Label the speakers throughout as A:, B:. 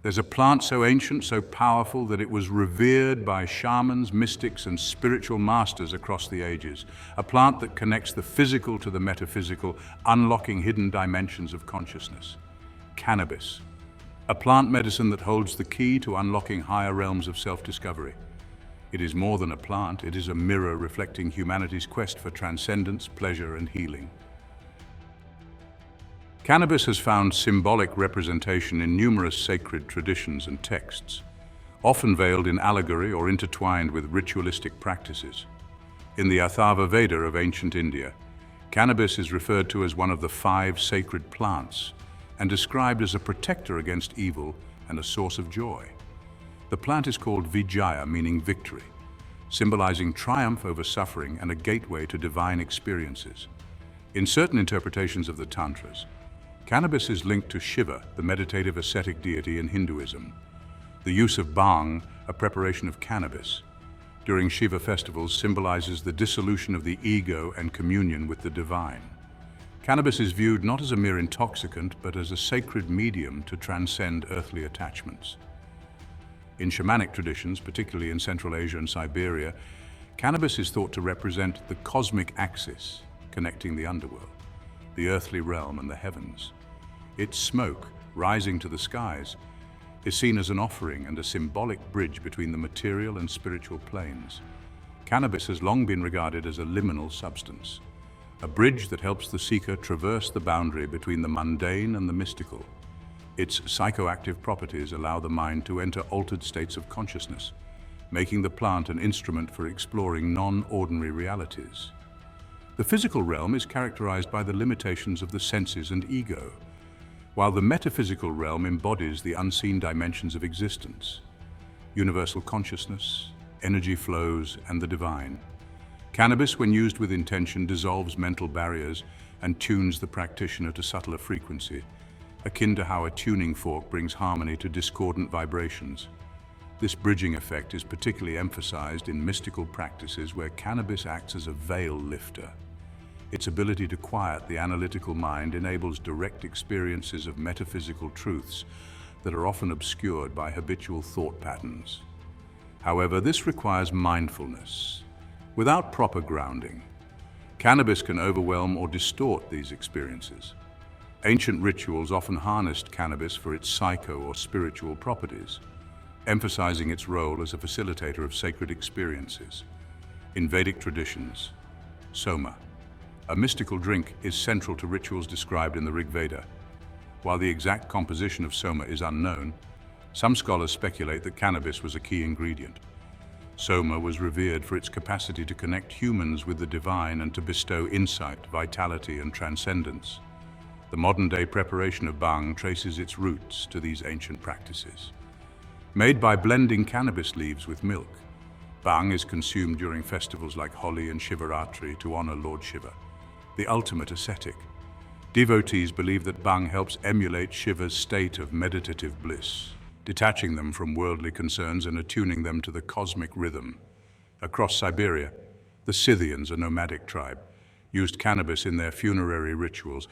A: There's a plant so ancient, so powerful, that it was revered by shamans, mystics, and spiritual masters across the ages. A plant that connects the physical to the metaphysical, unlocking hidden dimensions of consciousness. Cannabis, a plant medicine that holds the key to unlocking higher realms of self-discovery. It is more than a plant, it is a mirror reflecting humanity's quest for transcendence, pleasure, and healing. Cannabis has found symbolic representation in numerous sacred traditions and texts, often veiled in allegory or intertwined with ritualistic practices. In the Atharva Veda of ancient India, cannabis is referred to as one of the 5 sacred plants and described as a protector against evil and a source of joy. The plant is called Vijaya, meaning victory, symbolizing triumph over suffering and a gateway to divine experiences. In certain interpretations of the Tantras, cannabis is linked to Shiva, the meditative ascetic deity in Hinduism. The use of Bhang, a preparation of cannabis, during Shiva festivals symbolizes the dissolution of the ego and communion with the divine. Cannabis is viewed not as a mere intoxicant, but as a sacred medium to transcend earthly attachments. In shamanic traditions, particularly in Central Asia and Siberia, cannabis is thought to represent the cosmic axis connecting the underworld, the earthly realm, and the heavens. Its smoke, rising to the skies, is seen as an offering and a symbolic bridge between the material and spiritual planes. Cannabis has long been regarded as a liminal substance, a bridge that helps the seeker traverse the boundary between the mundane and the mystical. Its psychoactive properties allow the mind to enter altered states of consciousness, making the plant an instrument for exploring non-ordinary realities. The physical realm is characterized by the limitations of the senses and ego, while the metaphysical realm embodies the unseen dimensions of existence, universal consciousness, energy flows, and the divine. Cannabis, when used with intention, dissolves mental barriers and tunes the practitioner to subtler frequency, akin to how a tuning fork brings harmony to discordant vibrations. This bridging effect is particularly emphasized in mystical practices where cannabis acts as a veil lifter. Its ability to quiet the analytical mind enables direct experiences of metaphysical truths that are often obscured by habitual thought patterns. However, this requires mindfulness. Without proper grounding, cannabis can overwhelm or distort these experiences. Ancient rituals often harnessed cannabis for its psycho or spiritual properties, emphasizing its role as a facilitator of sacred experiences. In Vedic traditions, Soma, a mystical drink, is central to rituals described in the Rig Veda. While the exact composition of Soma is unknown, some scholars speculate that cannabis was a key ingredient. Soma was revered for its capacity to connect humans with the divine and to bestow insight, vitality, and transcendence. The modern-day preparation of Bhang traces its roots to these ancient practices. Made by blending cannabis leaves with milk, Bhang is consumed during festivals like Holi and Shivaratri to honor Lord Shiva, the ultimate ascetic. Devotees believe that Bhang helps emulate Shiva's state of meditative bliss, detaching them from worldly concerns and attuning them to the cosmic rhythm. Across Siberia, the Scythians, a nomadic tribe, used cannabis in their funerary rituals,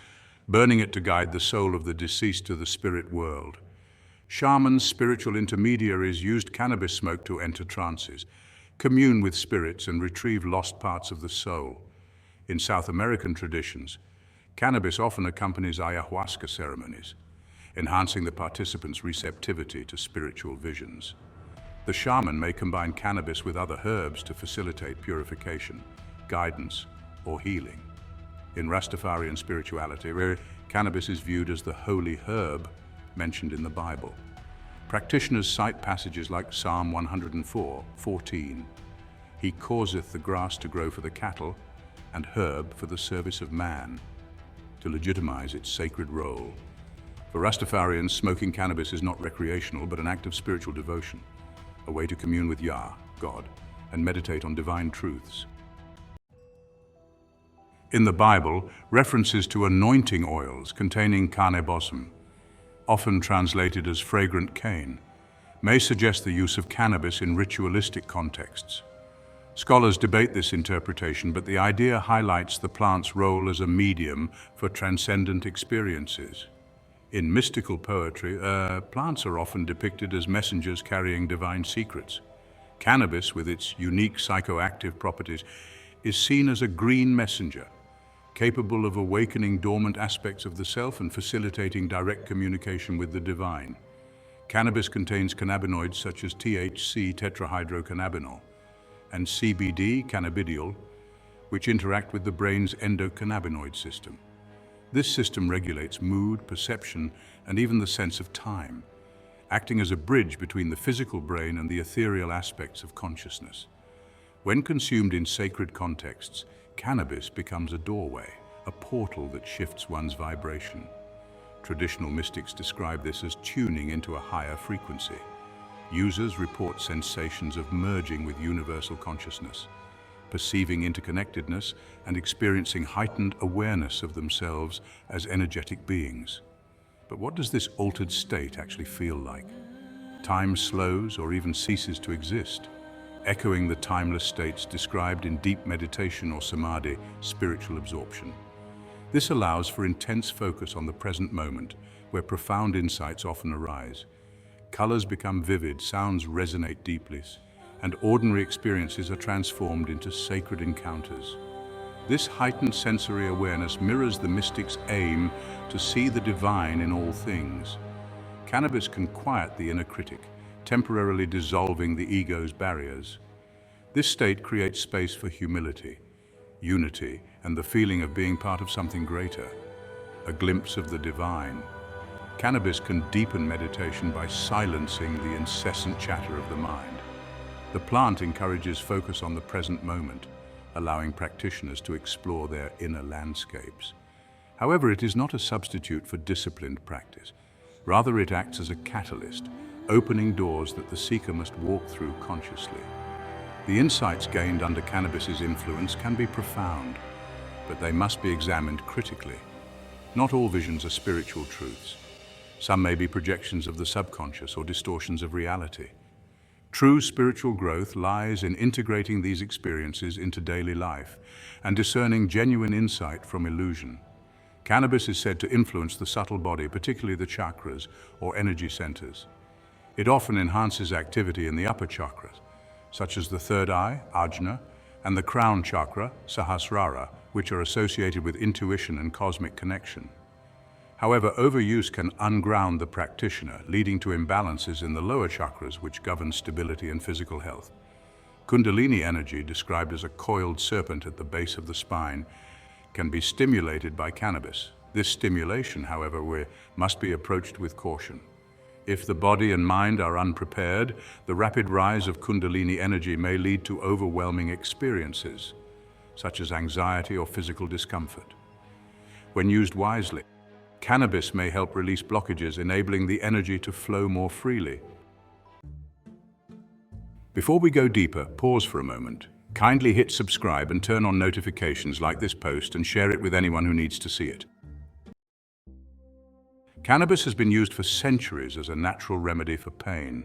A: burning it to guide the soul of the deceased to the spirit world. Shamans, spiritual intermediaries, used cannabis smoke to enter trances, commune with spirits, and retrieve lost parts of the soul. In South American traditions, cannabis often accompanies ayahuasca ceremonies, enhancing the participants' receptivity to spiritual visions. The shaman may combine cannabis with other herbs to facilitate purification, guidance, or healing. In Rastafarian spirituality, where cannabis is viewed as the holy herb mentioned in the Bible. Practitioners cite passages like Psalm 104:14. He causeth the grass to grow for the cattle, and herb for the service of man, to legitimize its sacred role. For Rastafarians, smoking cannabis is not recreational, but an act of spiritual devotion, a way to commune with Yah, God, and meditate on divine truths. In the Bible, references to anointing oils containing cannabis, often translated as fragrant cane, may suggest the use of cannabis in ritualistic contexts. Scholars debate this interpretation, but the idea highlights the plant's role as a medium for transcendent experiences. In mystical poetry, plants are often depicted as messengers carrying divine secrets. Cannabis, with its unique psychoactive properties, is seen as a green messenger, capable of awakening dormant aspects of the self and facilitating direct communication with the divine. Cannabis contains cannabinoids such as THC tetrahydrocannabinol and CBD cannabidiol, which interact with the brain's endocannabinoid system. This system regulates mood, perception, and even the sense of time, acting as a bridge between the physical brain and the ethereal aspects of consciousness. When consumed in sacred contexts, cannabis becomes a doorway, a portal that shifts one's vibration. Traditional mystics describe this as tuning into a higher frequency. Users report sensations of merging with universal consciousness, perceiving interconnectedness and experiencing heightened awareness of themselves as energetic beings. But what does this altered state actually feel like? Time slows or even ceases to exist, echoing the timeless states described in deep meditation or samadhi, spiritual absorption. This allows for intense focus on the present moment, where profound insights often arise. Colors become vivid, sounds resonate deeply, and ordinary experiences are transformed into sacred encounters. This heightened sensory awareness mirrors the mystic's aim to see the divine in all things. Cannabis can quiet the inner critic, temporarily dissolving the ego's barriers. This state creates space for humility, unity, and the feeling of being part of something greater, a glimpse of the divine. Cannabis can deepen meditation by silencing the incessant chatter of the mind. The plant encourages focus on the present moment, allowing practitioners to explore their inner landscapes. However, it is not a substitute for disciplined practice. Rather, it acts as a catalyst, opening doors that the seeker must walk through consciously. The insights gained under cannabis's influence can be profound, but they must be examined critically. Not all visions are spiritual truths. Some may be projections of the subconscious or distortions of reality. True spiritual growth lies in integrating these experiences into daily life and discerning genuine insight from illusion. Cannabis is said to influence the subtle body, particularly the chakras or energy centers. It often enhances activity in the upper chakras, such as the third eye, ajna, and the crown chakra, sahasrara, which are associated with intuition and cosmic connection. However, overuse can unground the practitioner, leading to imbalances in the lower chakras, which govern stability and physical health. Kundalini energy, described as a coiled serpent at the base of the spine, can be stimulated by cannabis. This stimulation, however, must be approached with caution. If the body and mind are unprepared, the rapid rise of Kundalini energy may lead to overwhelming experiences, such as anxiety or physical discomfort. When used wisely, cannabis may help release blockages, enabling the energy to flow more freely. Before we go deeper, pause for a moment. Kindly hit subscribe and turn on notifications like this post and share it with anyone who needs to see it. Cannabis has been used for centuries as a natural remedy for pain.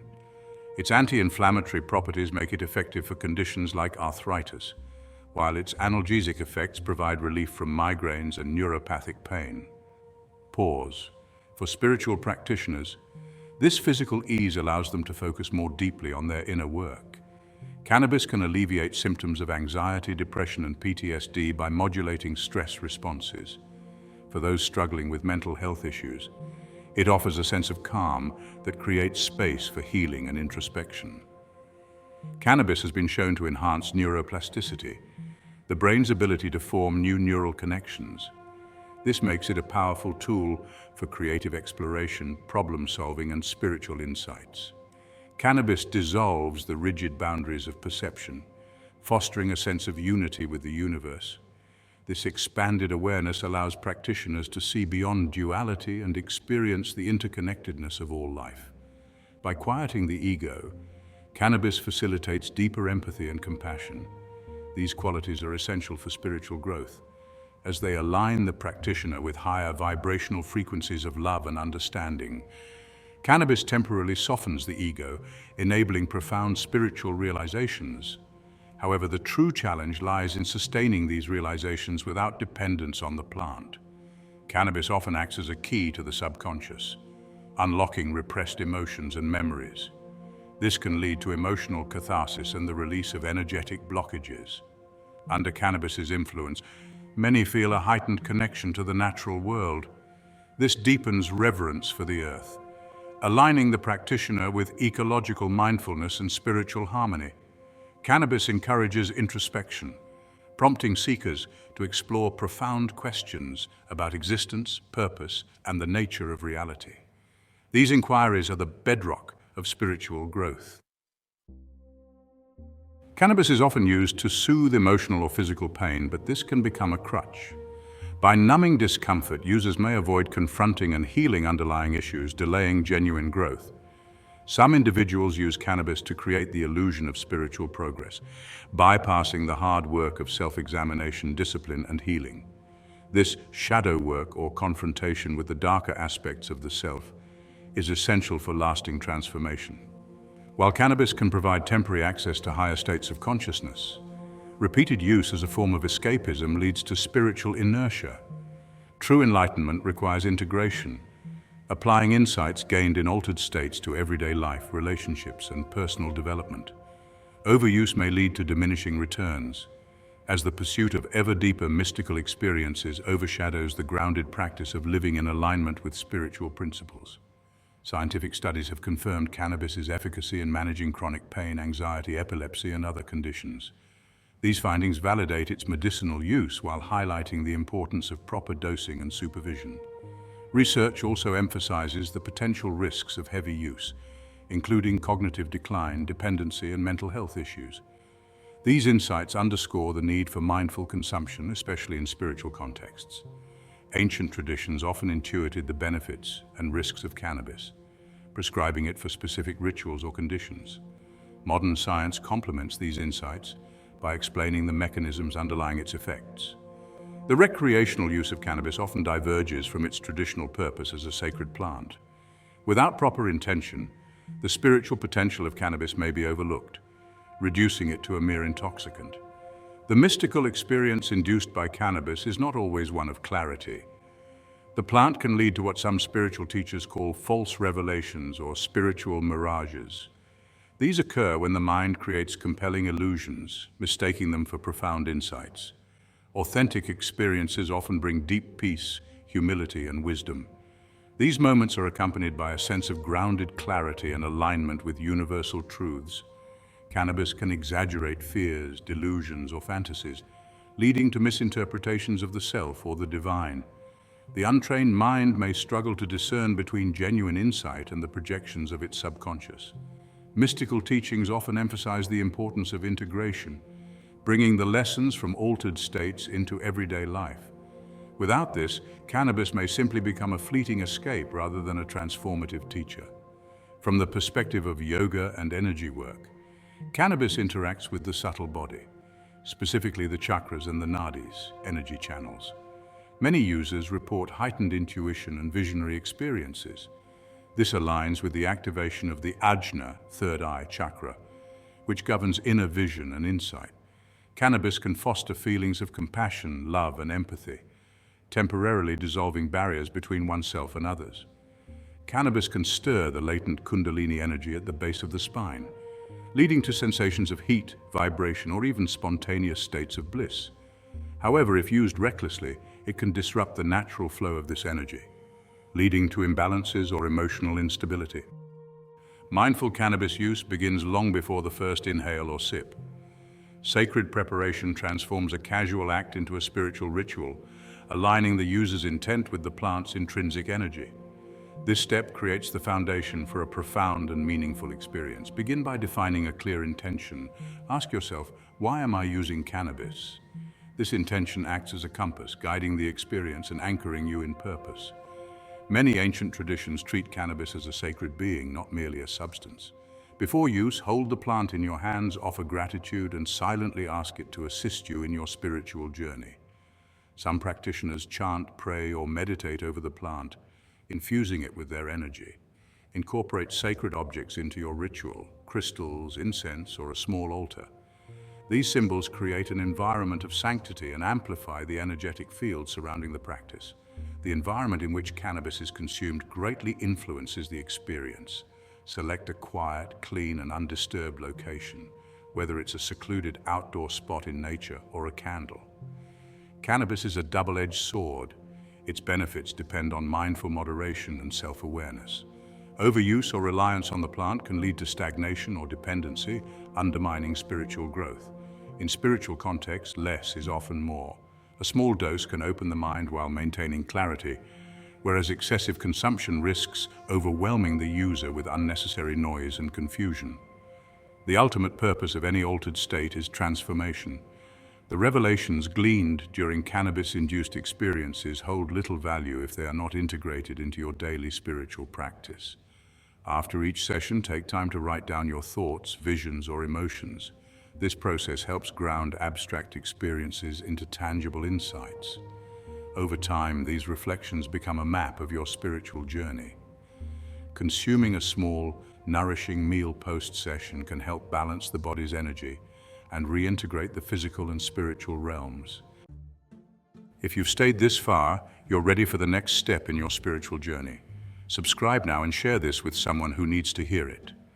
A: Its anti-inflammatory properties make it effective for conditions like arthritis, while its analgesic effects provide relief from migraines and neuropathic pain. Pause. For spiritual practitioners, this physical ease allows them to focus more deeply on their inner work. Cannabis can alleviate symptoms of anxiety, depression, and PTSD by modulating stress responses. For those struggling with mental health issues, it offers a sense of calm that creates space for healing and introspection. Cannabis has been shown to enhance neuroplasticity, the brain's ability to form new neural connections. This makes it a powerful tool for creative exploration, problem-solving, and spiritual insights. Cannabis dissolves the rigid boundaries of perception, fostering a sense of unity with the universe. This expanded awareness allows practitioners to see beyond duality and experience the interconnectedness of all life. By quieting the ego, cannabis facilitates deeper empathy and compassion. These qualities are essential for spiritual growth, as they align the practitioner with higher vibrational frequencies of love and understanding. Cannabis temporarily softens the ego, enabling profound spiritual realizations. However, the true challenge lies in sustaining these realizations without dependence on the plant. Cannabis often acts as a key to the subconscious, unlocking repressed emotions and memories. This can lead to emotional catharsis and the release of energetic blockages. Under cannabis's influence, many feel a heightened connection to the natural world. This deepens reverence for the earth, aligning the practitioner with ecological mindfulness and spiritual harmony. Cannabis encourages introspection, prompting seekers to explore profound questions about existence, purpose, and the nature of reality. These inquiries are the bedrock of spiritual growth. Cannabis is often used to soothe emotional or physical pain, but this can become a crutch. By numbing discomfort, users may avoid confronting and healing underlying issues, delaying genuine growth. Some individuals use cannabis to create the illusion of spiritual progress, bypassing the hard work of self-examination, discipline, and healing. This shadow work, or confrontation with the darker aspects of the self, is essential for lasting transformation. While cannabis can provide temporary access to higher states of consciousness, repeated use as a form of escapism leads to spiritual inertia. True enlightenment requires integration, applying insights gained in altered states to everyday life, relationships, and personal development. Overuse may lead to diminishing returns, as the pursuit of ever deeper mystical experiences overshadows the grounded practice of living in alignment with spiritual principles. Scientific studies have confirmed cannabis's efficacy in managing chronic pain, anxiety, epilepsy, and other conditions. These findings validate its medicinal use while highlighting the importance of proper dosing and supervision. Research also emphasizes the potential risks of heavy use, including cognitive decline, dependency, and mental health issues. These insights underscore the need for mindful consumption, especially in spiritual contexts. Ancient traditions often intuited the benefits and risks of cannabis, prescribing it for specific rituals or conditions. Modern science complements these insights by explaining the mechanisms underlying its effects. The recreational use of cannabis often diverges from its traditional purpose as a sacred plant. Without proper intention, the spiritual potential of cannabis may be overlooked, reducing it to a mere intoxicant. The mystical experience induced by cannabis is not always one of clarity. The plant can lead to what some spiritual teachers call false revelations or spiritual mirages. These occur when the mind creates compelling illusions, mistaking them for profound insights. Authentic experiences often bring deep peace, humility, and wisdom. These moments are accompanied by a sense of grounded clarity and alignment with universal truths. Cannabis can exaggerate fears, delusions, or fantasies, leading to misinterpretations of the self or the divine. The untrained mind may struggle to discern between genuine insight and the projections of its subconscious. Mystical teachings often emphasize the importance of integration, bringing the lessons from altered states into everyday life. Without this, cannabis may simply become a fleeting escape rather than a transformative teacher. From the perspective of yoga and energy work, cannabis interacts with the subtle body, specifically the chakras and the nadis, energy channels. Many users report heightened intuition and visionary experiences. This aligns with the activation of the ajna, third eye chakra, which governs inner vision and insight. Cannabis can foster feelings of compassion, love, and empathy, temporarily dissolving barriers between oneself and others. Cannabis can stir the latent kundalini energy at the base of the spine, leading to sensations of heat, vibration, or even spontaneous states of bliss. However, if used recklessly, it can disrupt the natural flow of this energy, leading to imbalances or emotional instability. Mindful cannabis use begins long before the first inhale or sip. Sacred preparation transforms a casual act into a spiritual ritual, aligning the user's intent with the plant's intrinsic energy. This step creates the foundation for a profound and meaningful experience. Begin by defining a clear intention. Ask yourself, why am I using cannabis? This intention acts as a compass, guiding the experience and anchoring you in purpose. Many ancient traditions treat cannabis as a sacred being, not merely a substance. Before use, hold the plant in your hands, offer gratitude, and silently ask it to assist you in your spiritual journey. Some practitioners chant, pray, or meditate over the plant, infusing it with their energy. Incorporate sacred objects into your ritual, crystals, incense, or a small altar. These symbols create an environment of sanctity and amplify the energetic field surrounding the practice. The environment in which cannabis is consumed greatly influences the experience. Select a quiet, clean, and undisturbed location, whether it's a secluded outdoor spot in nature or a candle. Cannabis is a double-edged sword. Its benefits depend on mindful moderation and self-awareness. Overuse or reliance on the plant can lead to stagnation or dependency, undermining spiritual growth. In spiritual contexts, less is often more. A small dose can open the mind while maintaining clarity, whereas excessive consumption risks overwhelming the user with unnecessary noise and confusion. The ultimate purpose of any altered state is transformation. The revelations gleaned during cannabis-induced experiences hold little value if they are not integrated into your daily spiritual practice. After each session, take time to write down your thoughts, visions, or emotions. This process helps ground abstract experiences into tangible insights. Over time, these reflections become a map of your spiritual journey. Consuming a small, nourishing meal post-session can help balance the body's energy and reintegrate the physical and spiritual realms. If you've stayed this far, you're ready for the next step in your spiritual journey. Subscribe now and share this with someone who needs to hear it.